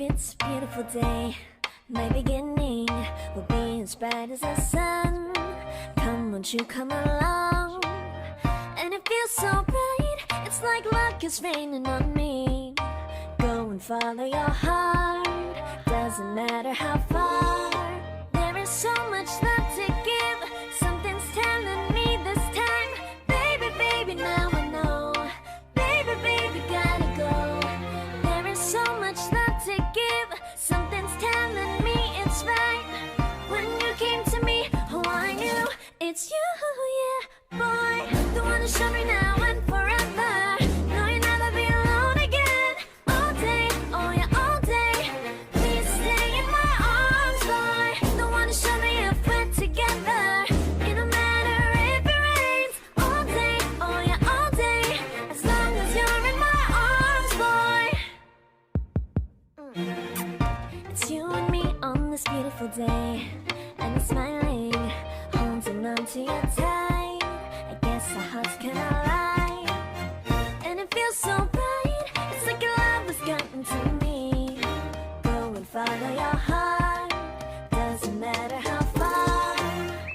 it's a beautiful day. My beginning will be as bright as the sun. Come, won't you come along? And it feels so bright, it's like luck is raining on me. Go and follow your heart, doesn't matter how far. There is so much love to give, something's telling me this time. Baby, baby, now I know. Baby, baby, gotta go. There is so much love to give, something's telling me it's right. When you came to me, oh I knew it's you, yeah, boy. The one who showed me now and forever. No, you'll never be alone again. All day, oh yeah, all day. Please stay in my arms, boy. The one who showed me if we're together. It don't matter if it rains. All day, oh yeah, all day. As long as you're in my arms, boy. It's you and me on this beautiful day, and I'm smiling, holding on to your tight. I guess our hearts cannot lie, and it feels so bright. It's like your love has gotten to me. Go and follow your heart, doesn't matter how far.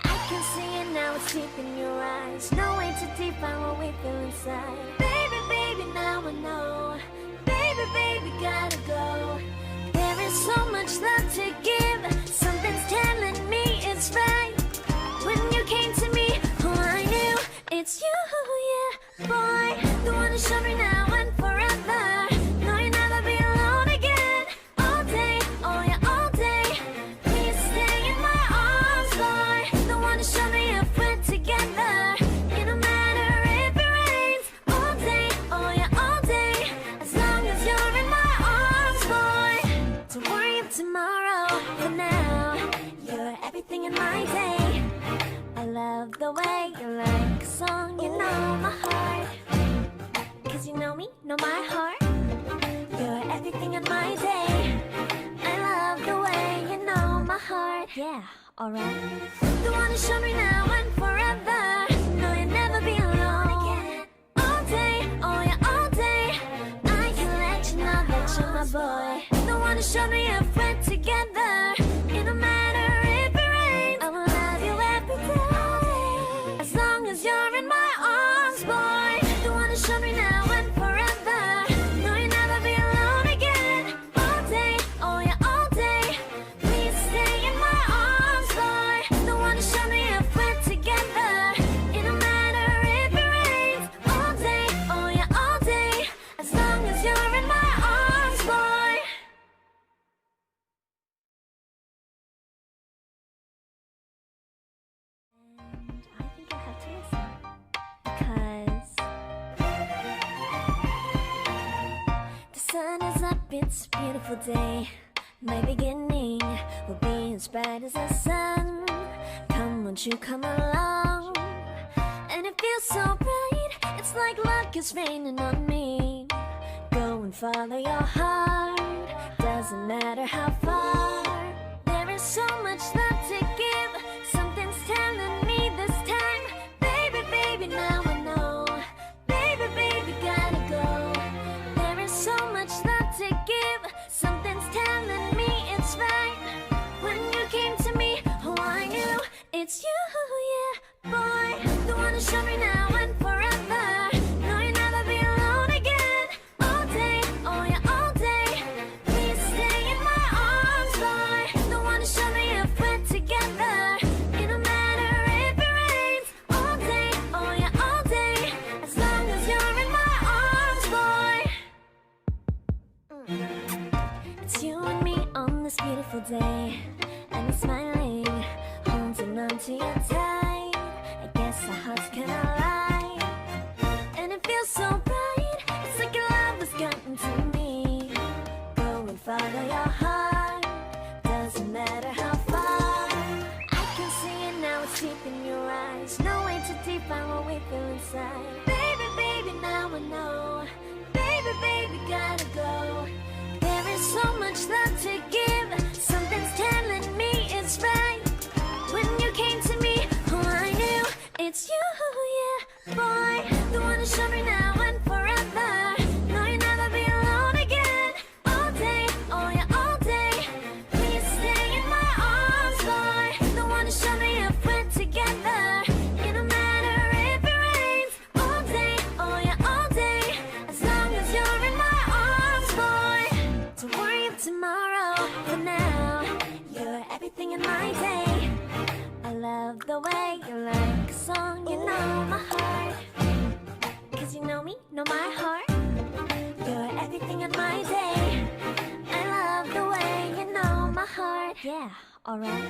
I can see it now, it's deep in your eyes. No way to define what we feel inside. Baby, baby, now I know. Baby, baby, gotta go. There is so much love to give, something's telling me it's right. When you came to me, oh I knew it's you, yeah, boy. The one who showed me now and forever. No, you'll never be alone again. All day, oh yeah, all day. Please stay in my arms, boy. The one who showed me if we're together. It don't matter if it rains. All day, oh yeah, all day. As long as you're in my arms, boy. Don't worry of tomorrow, for now you're everything in my day. I love the way you like a song, you know my heart. Cause you know me, know my heart. You're everything in my day. I love the way you know my heart. Yeah, alright. The one who showed me now and forever. No, you'll never be alone again. All day, oh yeah, all day. I can let you know that you're my boy. The one who showed me if we're together. It don't matter if it rains. I will love you every day. As long as you're in my arms, boy. The one who showed me now and forever. No, you'll never be alone again. All day, oh yeah, all day. Please stay in my arms, boy. The one who showed me if we're together. It don't matter if it rains. All day, oh yeah, all day. As long as you're in my arms, boy. And I think I have to listen, because the sun is up, it's a beautiful day. My beginning will be as bright as the sun. Come, won't you come along? And it feels so bright, it's like luck is raining on me. Go and follow your heart, doesn't matter how far. There is so much love to give, something's telling me this time. Baby, baby, now I know. Baby, baby, gotta go. There is so much love to give, something's telling me it's right. When you came to me, oh I knew it's you, yeah, boy. The one who showed me now and forever. No, you'll never be alone again. All day, oh yeah, all day. Please stay in my arms, boy. The one who showed me if we're together. It don't matter if it rains. All day, oh yeah, all day. As long as you're in my arms, boy. It's you and me on this beautiful day, and I'm smiling, holding on to your tight. I guess our hearts cannot lie, and it feels so bright. It's like your love has gotten to me. Go and follow your heart, doesn't matter how far. I can see it now, it's deep in your eyes. No way to define what we feel inside. Baby, baby, now I know. Baby, baby, gotta go. There is so much love to give, something's telling me it's right. When you came to me, oh I knew it's you, yeah, boy. The one who showed me now and forever. No, you'll never be alone again. All day, oh yeah, all love the way you like a song, you know my heart. Cause you know me, know my heart. You're everything in my day. I love the way you know my heart. Yeah, alright.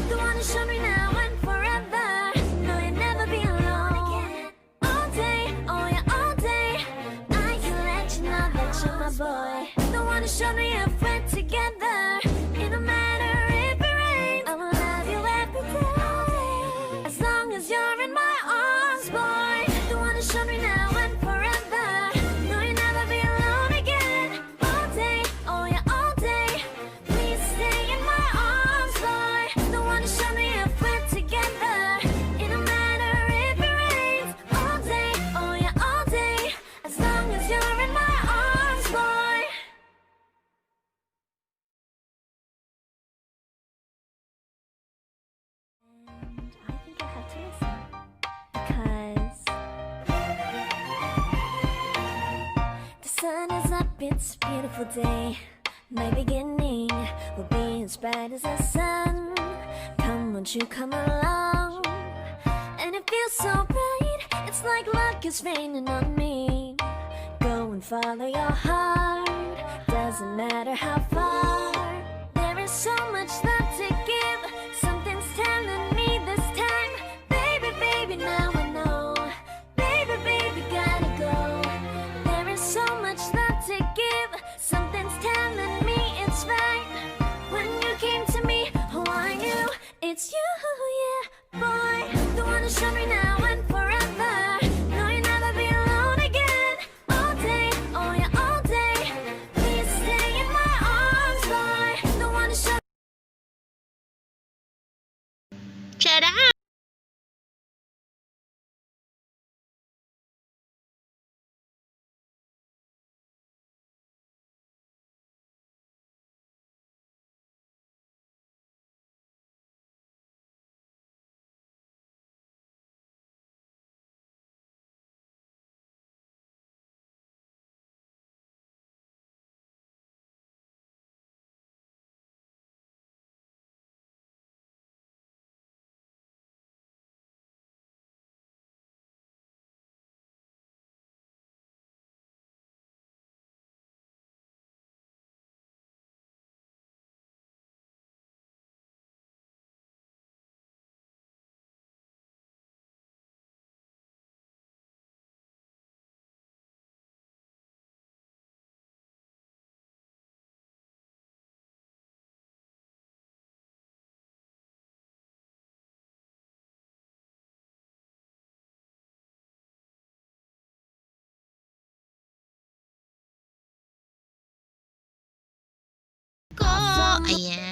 The one who showed me now and forever. No, you'll never be alone. All day, oh yeah, all day. I can let you know that you're my boy. The one who showed me if we're together. It don't matter if it rains, I will love you every day. As long as you're in my arms, boy. The one who showed me now and forever. No, you'll never be alone again. All day, oh yeah, all day. Please stay in my arms, boy. The one who showed me if we're together. It don't matter if it rains. All day, oh yeah, all day. As long as you're in my arms, boy. And I think I have to listen. Because the sun is up, it's a beautiful day. My beginning will be as bright as the sun. Come, won't you come along? And it feels so bright, it's like luck is raining on me. Go and follow your heart, doesn't matter how far. There is so much love to give. Something's telling me this time. Baby, baby, now I know. Baby, baby, gotta go. There is so much love to give. Something's telling me it's right. When you came to me, oh, I knew it's you, yeah, boy. The one who showed me now and forever. No, you'll never be alone again. All day, oh yeah, all day. Please stay in my arms, boy. The one who showed Shut up! Ko! Ayan.